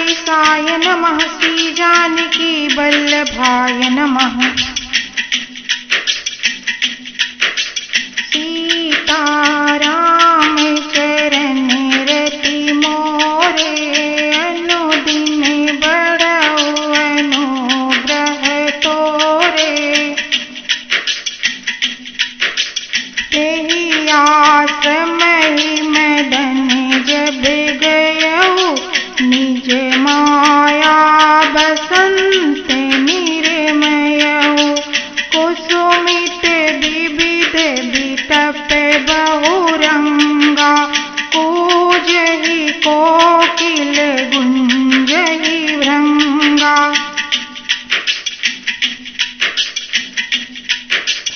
गणेशाय नमः, श्री जानकी वल्लभाय नमः। सीताराम चरण रति मोरे, अनुदिन बढ़ाओ अनुग्रह तोरे। तेहि आश्रम मदन जब गयऊ, निज माया बसंत निर्मयऊ। कुसुमित विविध बिटप बहुरंगा, कूजहि कोकिल गुंजहि भृंगा।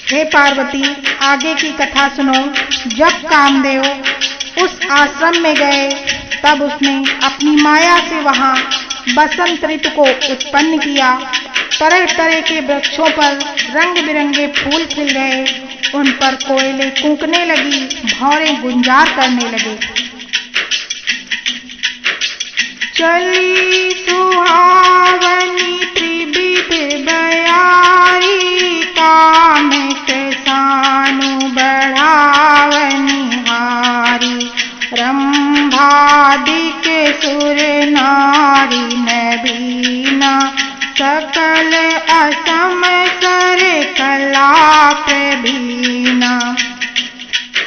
हे पार्वती, आगे की कथा सुनो। जब कामदेव उस आश्रम में गए तब उसने अपनी माया से वहां बसंत ऋतु को उत्पन्न किया। तरह तरह के वृक्षों पर रंग बिरंगे फूल खिल गए, उन पर कोयलें कूकने लगी, भौरें गुंजार करने लगे। चली सुहावनी त्रिविध बयारी, काम के सानु बढ़ावनी हारी। रंभादिक सुर नारी नबीना, सकल असम सर कलाप बीना।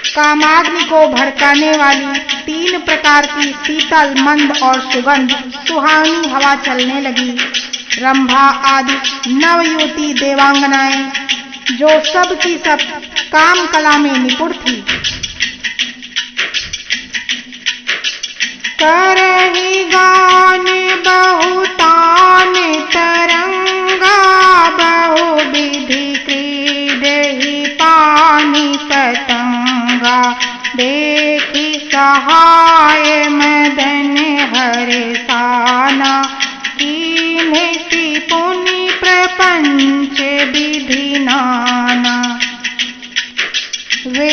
कामाग्नि को भड़काने वाली 3 प्रकार की शीतल, मंद और सुगंध सुहावनी हवा चलने लगी। रंभा आदि नवयुवती देवांगनाएं, जो सब की सब काम कला में निपुण थी, करहि गान बहुतान तरंगा। बहुविधि क्रीडहि पानी पतंगा, देखि सहाय मदन हर्षाना। कीन्हि पुनि प्रपंच विधि नाना। वे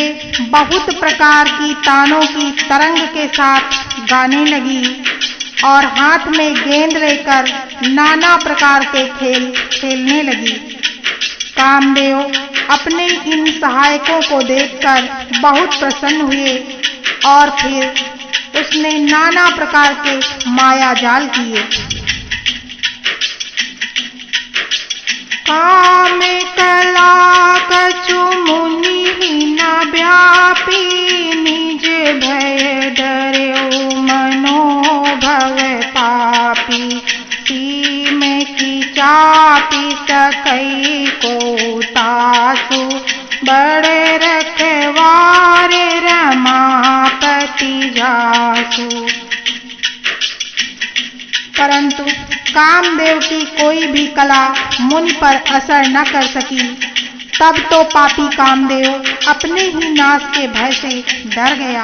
बहुत प्रकार की तानों की तरंग के साथ गाने लगी और हाथ में गेंद लेकर नाना प्रकार के खेल खेलने लगी। कामदेव अपने इन सहायकों को देखकर बहुत प्रसन्न हुए और फिर उसने नाना प्रकार के माया जाल किए। काम कला कछु मुनि न व्यापी, निज भय डर्यो मनोभव पापी। सीम की चापी सकई को तासु, बड़े रखवार रमापति जासु। परंतु कामदेव की कोई भी कला मुनि पर असर न कर सकी। तब तो पापी कामदेव अपने ही नाश के भय से डर गया।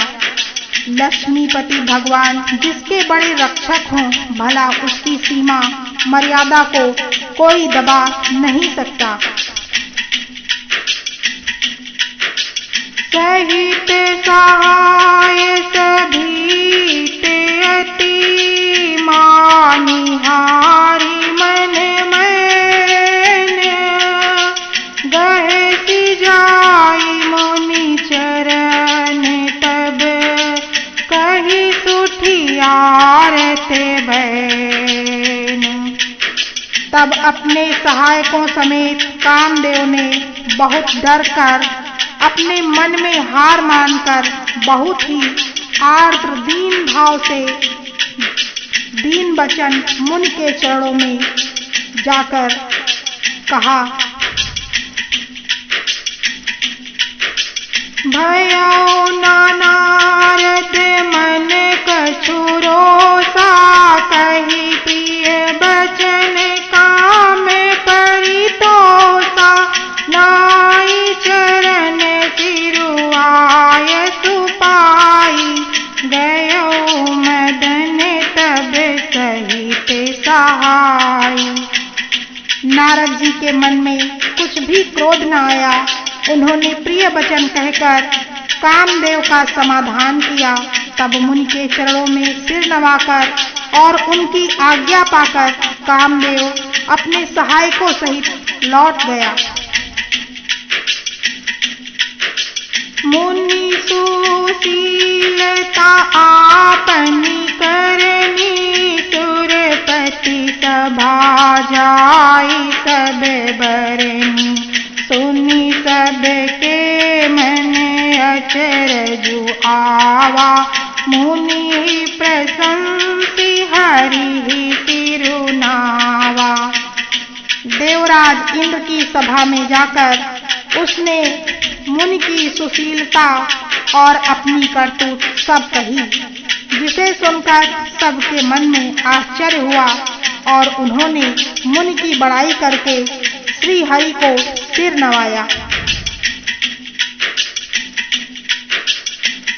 लक्ष्मीपति भगवान जिसके बड़े रक्षक हों, भला उसकी सीमा मर्यादा को कोई दबा नहीं सकता। सहित सहाय सभीत अति मानिहारी। मन मैन गहति जाई मुनि चरण, तब कही सुठियारत बैन। तब अपने सहायकों समेत कामदेव ने बहुत डर कर, अपने मन में हार मानकर, बहुत ही आर्द्र दीन भाव से दीन वचन मुनि के चरणों में जाकर कहा। भयो नानारद मन कछु रोसा, कही प्रिय बचन काम परितोषा। नाई चरण सिरुआय सुपाई, गयो मदन तब सहित सहाय। नारद जी के मन में कुछ भी क्रोध न आया। उन्होंने प्रिय वचन कहकर कामदेव का समाधान किया। तब मुनि के चरणों में सिर नवाकर और उनकी आज्ञा पाकर कामदेव अपने सहायकों सहित लौट गया। मुनि सुशीलता आपनी करनी, सुरपति सभा जाई सब बरनी, सुनी सबके मन अचरजु आवा, मुनि प्रशंसी हरि तिरुनावा। देवराज इंद्र की सभा में जाकर उसने मुनि की सुशीलता और अपनी करतूत सब कही, जिसे सुनकर सबके मन में आश्चर्य हुआ और उन्होंने मुनि की बड़ाई करके श्री हरि को सिर नवाया।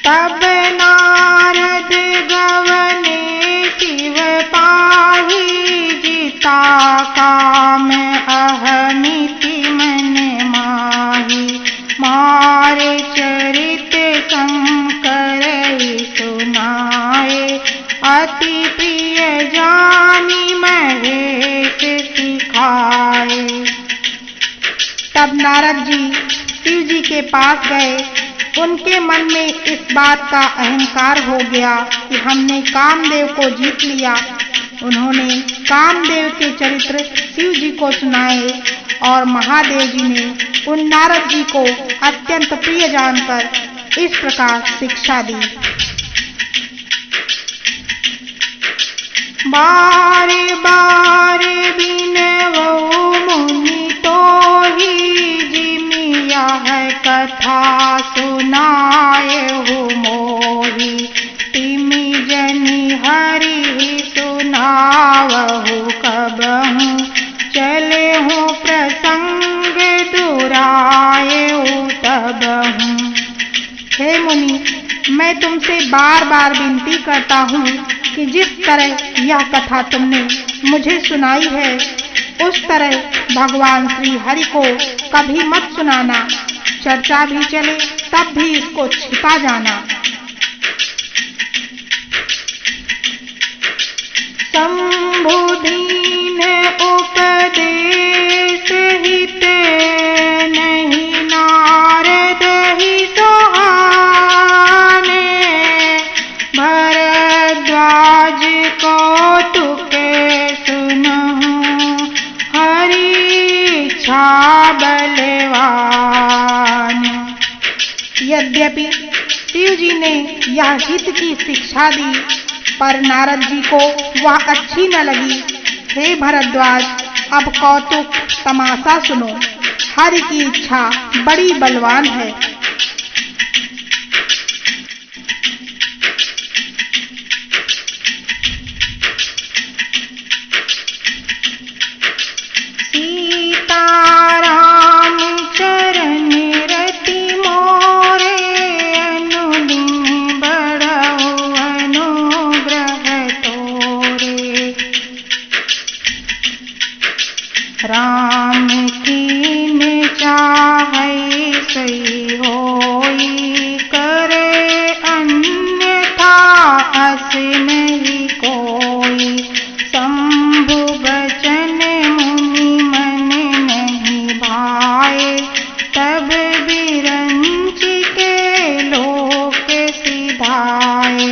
तब नारद गवने शिव पाहि, जिता काम अहमिति मन माही, मारे चरित शंकर सुनाए, अति प्रिय जानी महेश सिखाए। तब नारद जी शिव जी के पास गए। उनके मन में इस बात का अहंकार हो गया कि हमने कामदेव को जीत लिया। उन्होंने कामदेव के चरित्र शिव जी को सुनाए और महादेव जी ने उन नारद जी को अत्यंत प्रिय जानकर इस प्रकार शिक्षा दी। बारे बारे बिनवो मुनि तोहि, जिमिया है कथा सुनाए हो मोहि, तिमि जनि हरि सुनावहु कबहु, चले हो प्रसंग दुराए तबहु। हे मुनि, मैं तुमसे बार बार विनती करता हूँ कि जिस तरह यह कथा तुमने मुझे सुनाई है, उस तरह भगवान श्री हरि को कभी मत सुनाना। चर्चा भी चले तब भी इसको छिपा जाना। शंभुदीन उपदेश हित, नहीं नारद ही सोहाने, भरद्वाज कौतुक सुनहु, हरि इच्छा बलवान। यद्यपि शिव जी ने यह हित की शिक्षा दी, पर नारद जी को वह अच्छी न लगी। हे भरद्वाज, अब कौतुक तमाशा सुनो। हरि की इच्छा बड़ी बलवान है। सीताराम चरण रति मोरे, अनुदिन बढ़ऊ अनुग्रह तोरे। राम कीन चाहै सही होई, करे अन्यथा अस नहीं कोई। शंभु बचन मुनि मन नहीं भाए, तब बिरंच के लोक सिधाए।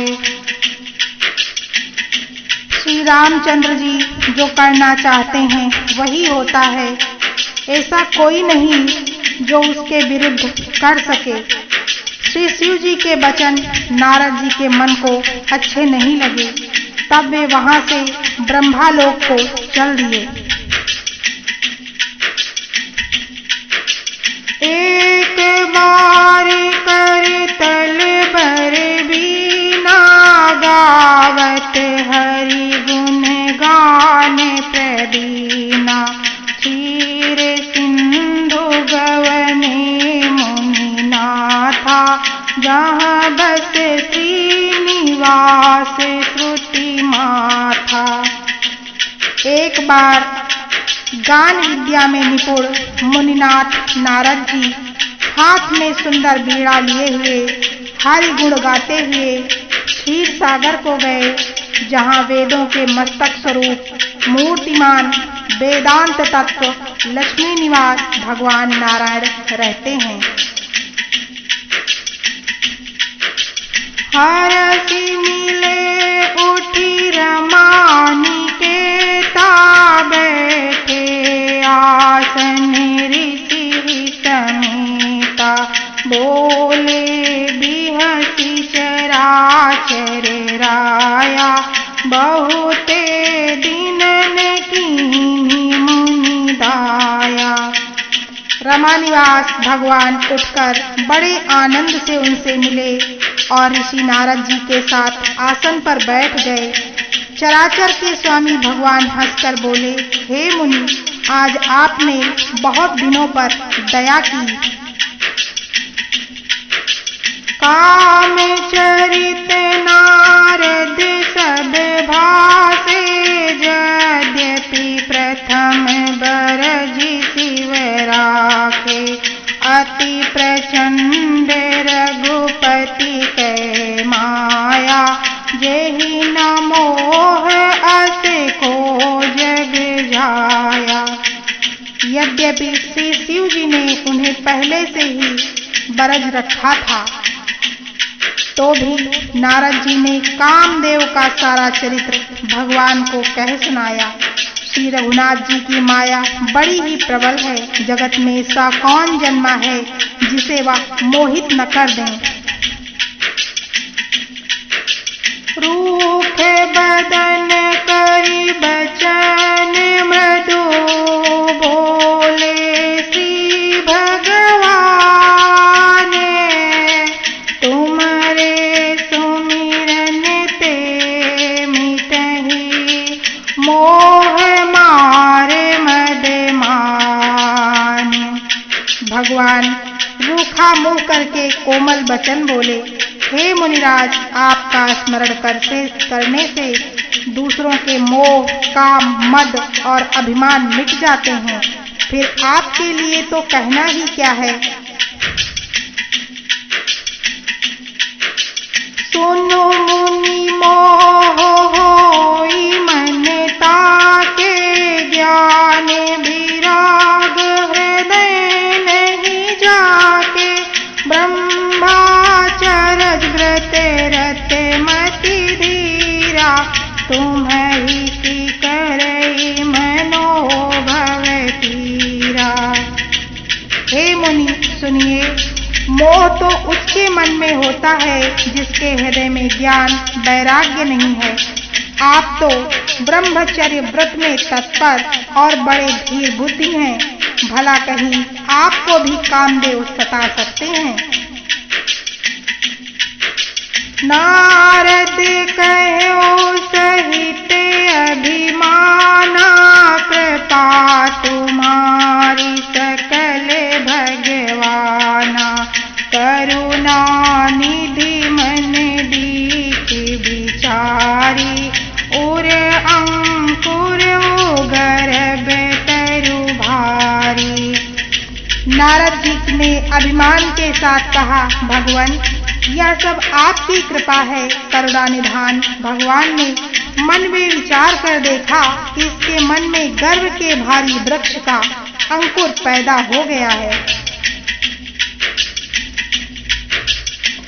श्री रामचंद्र जी जो करना चाहते हैं वही होता है। ऐसा कोई नहीं जो उसके विरुद्ध कर सके। श्री शिव जी के वचन नारद जी के मन को अच्छे नहीं लगे। तब वे वहां से ब्रह्मालोक को चल दिए। एक बार कर तल बर बीना, गावत हरि गुण गान प्रदीना। क्षीर सिंधु गवने मुनि नाथा, जहाँ बस श्रीनिवास श्रुति माथा। एक बार गान विद्या में निपुण मुनिनाथ नारद जी हाथ में सुंदर बीड़ा लिए हुए हरि गुण गाते हुए क्षीर सागर को गए जहाँ वेदों के मस्तक स्वरूप मूर्तिमान वेदांत तत्व लक्ष्मी निवास भगवान नारायण रहते हैं। हरसी मिले उठी रमानी के बैठे आसन ऋषि समेता बोले बिहसी चराचर राया बहुते दिनन कीनी मुनि दाया। रमानिवास भगवान उठकर बड़े आनंद से उनसे मिले और ऋषि नारद जी के साथ आसन पर बैठ गए। चराचर के स्वामी भगवान हंसकर बोले, हे मुनि, आज आपने बहुत दिनों पर दया की। काम चरित नारद सब भासे यद्यपि प्रथम बरज शिव राखे अति प्रचंड रघुपति के माया जेहि न मोह अस को जग जाया। यद्यपि श्री शिव जी ने उन्हें पहले से ही बरज रखा था, तो भी नारद जी ने कामदेव का सारा चरित्र भगवान को कह सुनाया। श्री रघुनाथ जी की माया बड़ी ही प्रबल है। जगत में ऐसा कौन जन्मा है जिसे वह मोहित न कर दें। रूख बदन करी बचन मृदु बोले श्री भगवान तुम्हारे सुमिरन ते मिटहि मोह मारे मद मान। भगवान रूखा मुंह करके कोमल वचन बोले, हे मुनिराज, आपका स्मरण करने से दूसरों के मोह, काम, मद और अभिमान मिट जाते हैं। फिर आपके लिए तो कहना ही क्या है। सुनो मुनि मोह होई मन ताके ज्ञान विराग हृदय नहीं जाके ब्रह्मचर्य व्रत रत मति धीरा तुम्हारी की करई मनोभव तीरा। हे मुनि सुनिए, मोह तो उसके मन में होता है जिसके हृदय में ज्ञान वैराग्य नहीं है। आप तो ब्रह्मचर्य व्रत में तत्पर और बड़े धीर बुद्धि हैं। भला कहीं आपको भी कामदेव सता सकते हैं। नारद कहो सहित अभिमाना कृपा तुम्हारी सकल भगवाना करुणा निधि मन दीख विचारी उर अंकुर गर्भ तरु भारी। नारद जी ने अभिमान के साथ कहा, भगवान यह सब आपकी कृपा है। करुणा निधान भगवान ने मन में विचार कर देखा कि इसके मन में गर्व के भारी वृक्ष का अंकुर पैदा हो गया है।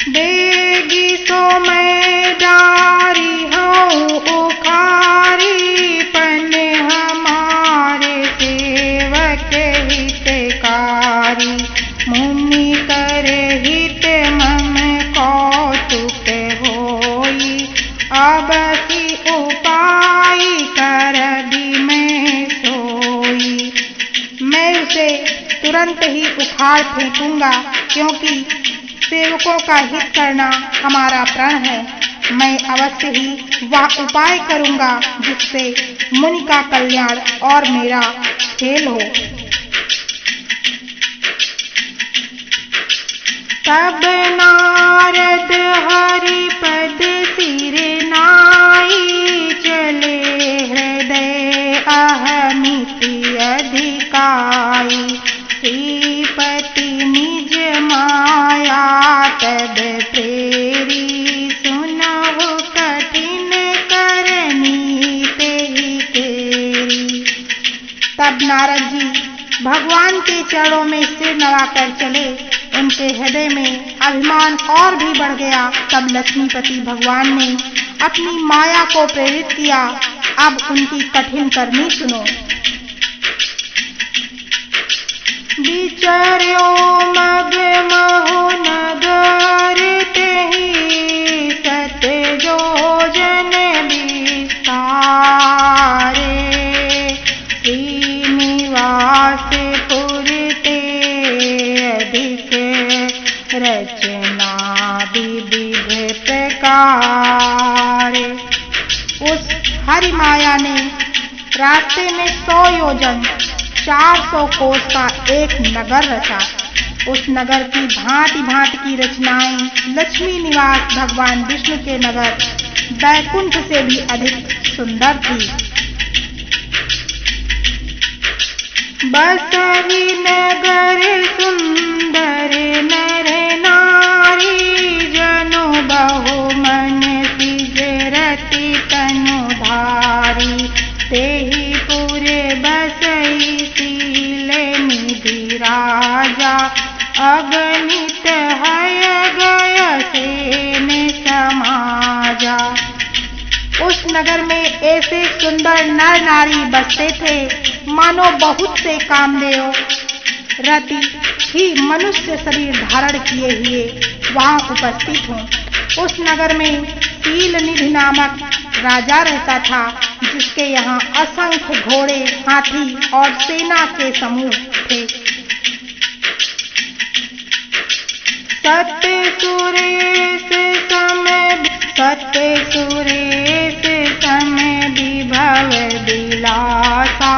बेगी सो मैं डारी हूँ उखारी पन हमारे सेवक हितकारी मुनि करे हित मम कौतुक होई अब की उपाय कर दी मैं सोई। मैं उसे तुरंत ही उखाड़ फेंकूंगा, क्योंकि सेवकों का हित करना हमारा प्रण है। मैं अवश्य ही वह उपाय करूंगा जिससे मुनि का कल्याण और मेरा खेल हो। तब नारद हरि पद सिर नाई चले हृदय अहमिति अधिकाई श्रीपति निज माया तब प्रेरी सुनहु कठिन कर के चरणों में सिर नवाकर चले। उनके हृदय में अभिमान और भी बढ़ गया। तब लक्ष्मीपति भगवान ने अपनी माया को प्रेरित किया। अब उनकी कठिन करनी सुनो। विचर्यो मग महो नगर तेहि सत योजन विस्तारे श्रीनिवास पुरते अधिक रचना विविध प्रकार। उस हरि माया ने रास्ते में 100 योजन 400 कोस का एक नगर रचा। उस नगर की भांति भांति की रचनाएं लक्ष्मी निवास भगवान विष्णु के नगर बैकुंठ से भी अधिक सुंदर थी। बसहि नगर सुंदर नर नारी जनो बहु मन सिजरति तनु धारी तेहि पुरे बसई शील निधि राजा अगणित हय गय सेन समाजा। उस नगर में ऐसे सुंदर नर नारी बसते थे मानो बहुत से कामदेव रति ही मनुष्य शरीर धारण किए हुए वहां उपस्थित हों। उस नगर में शील निधि नामक राजा रहता था, जिसके यहाँ असंख्य घोड़े, हाथी और सेना के समूह थे। सत्य सुरेश सम विभव विलासा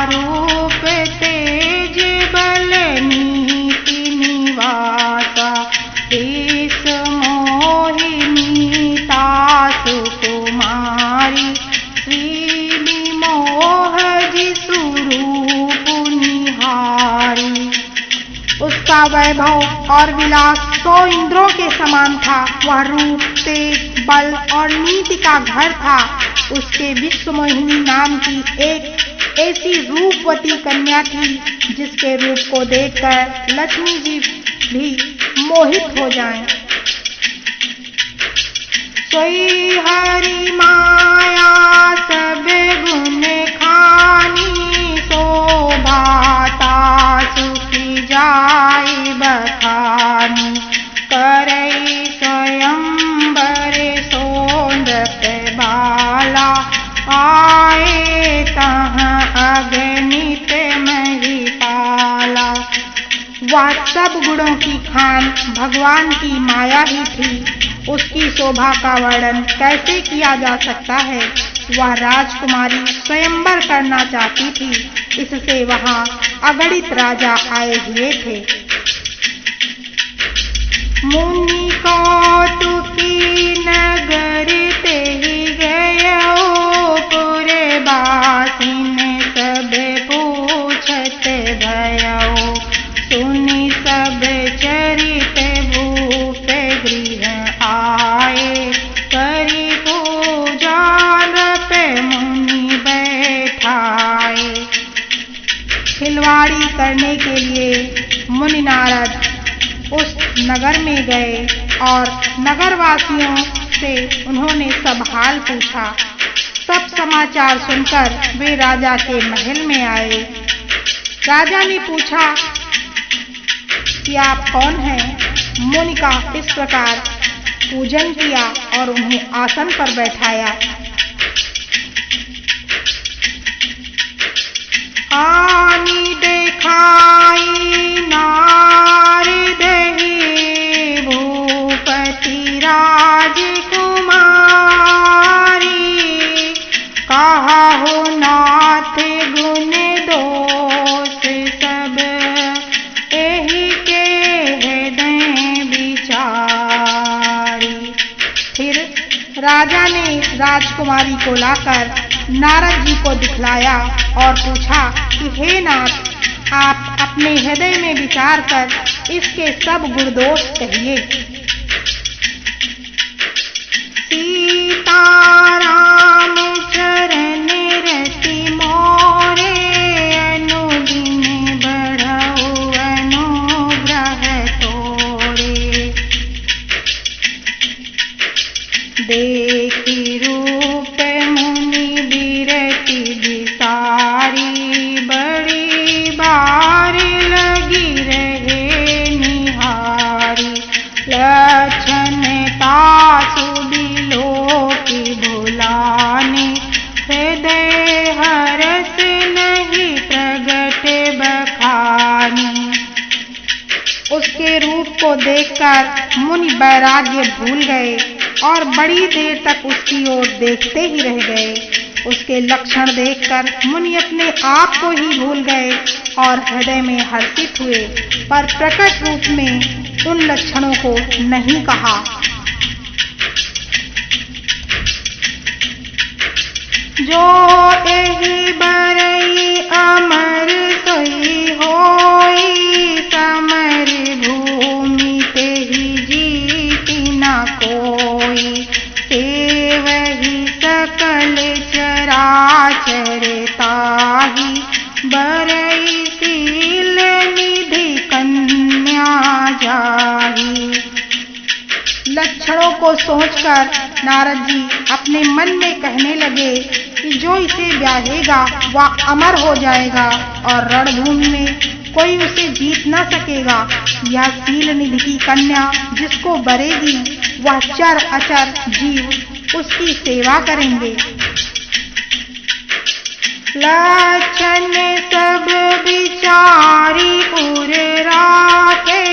रूप तेज बल नीति निवासा देश मोहिनी तासु कुमारी श्री विमोह जिसुरूप निहारी। उसका वैभव और विलास 100 इंद्रों के समान था। वह रूप, तेज, बल और नीति का घर था। उसके विश्वमोहिनी नाम की एक ऐसी रूपवती कन्या थी, जिसके रूप को देखकर लक्ष्मी जी भी मोहित हो जाएं। सोई हरि माया सब गुण खानी शोभाता सुखी जाय बखानी करई स्वयंवर सोंदप बाला आए तहाँ अगणित महिपाला। वह सब गुणों की खान भगवान की माया ही थी। उसकी शोभा का वर्णन कैसे किया जा सकता है। वह राजकुमारी स्वयंवर करना चाहती थी, इससे वहां अगणित राजा आए हुए थे। मुनि कौतुकी नगर तेहि गयो पुर बासिन सब पूछत भयो सुनि सब चरित भूप गृह आए करी पूजा नृप मुनि बैठाए। खिलवाड़ी करने के लिए मुनि नारद उस नगर में गए और नगरवासियों से उन्होंने सब हाल पूछा। सब समाचार सुनकर वे राजा के महल में आए। राजा ने पूछा कि आप कौन हैं? मुनि का इस प्रकार पूजन किया और उन्हें आसन पर बैठाया। आनी देखाई नारद ही भूपति राजकुमारी कहा हो नाथ गुण दोष सब एहि के हृदय विचारी। फिर राजा ने राजकुमारी को लाकर नारद जी को दिखलाया और पूछा कि हे नाथ, आप अपने हृदय में विचार कर इसके सब गुण दोष कहिए। सीताराम चरण रति मोरे अनुदिन बढ़ाओ देखी रूप मुनि बिरति बिसारी, बड़ी बार लगी रहे निहारी। लक्षण तासु बिलोकी भुलाने, हृदय हरस नहीं प्रगट बखानी। उसके रूप को देखकर मुनि वैराग्य भूल गए और बड़ी देर तक उसकी ओर देखते ही रह गए। उसके लक्षण देखकर मुनि अपने आप को ही भूल गए और हृदय में हर्षित हुए, पर प्रकट रूप में उन लक्षणों को नहीं कहा। जो एहि बरई अमर सोई होई, समर भूमि तेहि जीति न कोई। सेवहि सकल चराचर ताहि, बरई शील निधि कन्या जाहि। लक्षणों को सोचकर नारद जी अपने मन में कहने लगे कि जो इसे ब्याहेगा वह अमर हो जाएगा और रणभूमि में कोई उसे जीत न सकेगा। यह शील निधि की कन्या जिसको बरेगी वह चर अचर जीव उसकी सेवा करेंगे। लक्षण सब विचारी उर राखे,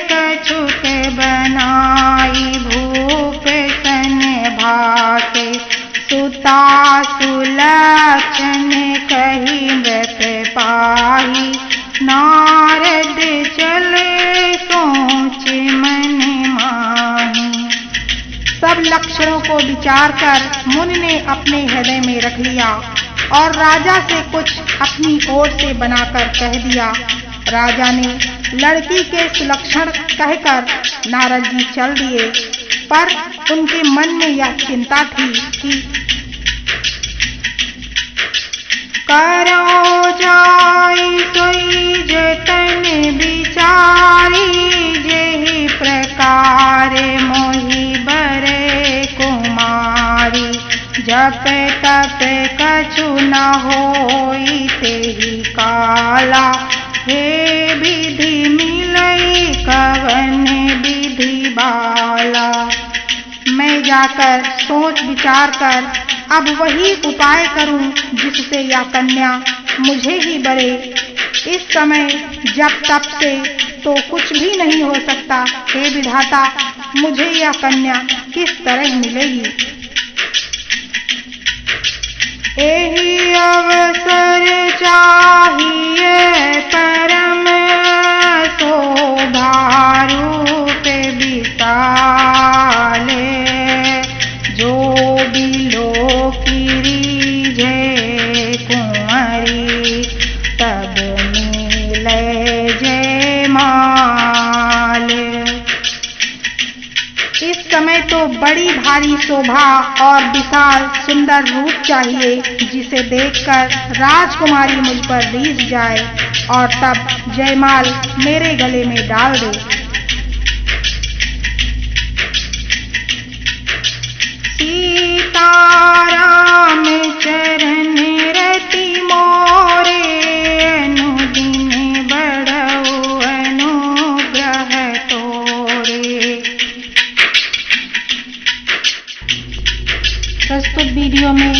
कछुक बनाई भूप सन भाके। सुता सुलक्षण कही व्रत पाही, नारद चले सोच मन माही। सब लक्षणों को विचार कर मुनि ने अपने हृदय में रख लिया और राजा से कुछ अपनी ओर से बनाकर कह दिया। राजा ने लड़की के सुलक्षण कहकर नारद जी चल दिए, पर उनके मन में यह चिंता थी कि करो जाई सोई जतन बिचारी, जेहि प्रकार मोहि बरे कुमारी। जप तप कछु न होई तेहि काला, हे विधि मिलई कवन विधि बाला। मैं जाकर सोच विचार कर अब वही उपाय करूं जिससे यह कन्या मुझे ही बरे। इस समय जब तप से तो कुछ भी नहीं हो सकता। हे विधाता, मुझे यह कन्या किस तरह मिलेगी? एहि अवसर चाहिए परम शोभा रूप विशाले, जो बिलोकी रीझे कुंवरी, तब मिले जय माल। इस समय तो बड़ी भारी शोभा और विशाल सुंदर रूप चाहिए, जिसे देखकर राजकुमारी मुझ पर रीझ जाए और तब जयमाल मेरे गले में डाल दे। सीताराम चरण रति मोरे, अनुदिन बढ़ऊ अनुग्रह तोरे। प्रस्तुत वीडियो में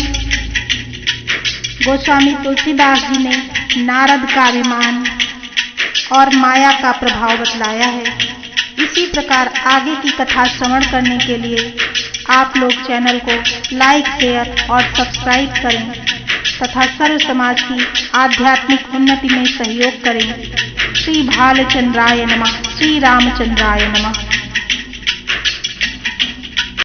गोस्वामी तुलसीदास जी ने नारद का अभिमान और माया का प्रभाव बतलाया है। इसी प्रकार आगे की कथा श्रवण करने के लिए आप लोग चैनल को लाइक, शेयर और सब्सक्राइब करें तथा सर्व समाज की आध्यात्मिक उन्नति में सहयोग करें। श्री भालचंद्राय नमः। श्री रामचंद्राय नमः।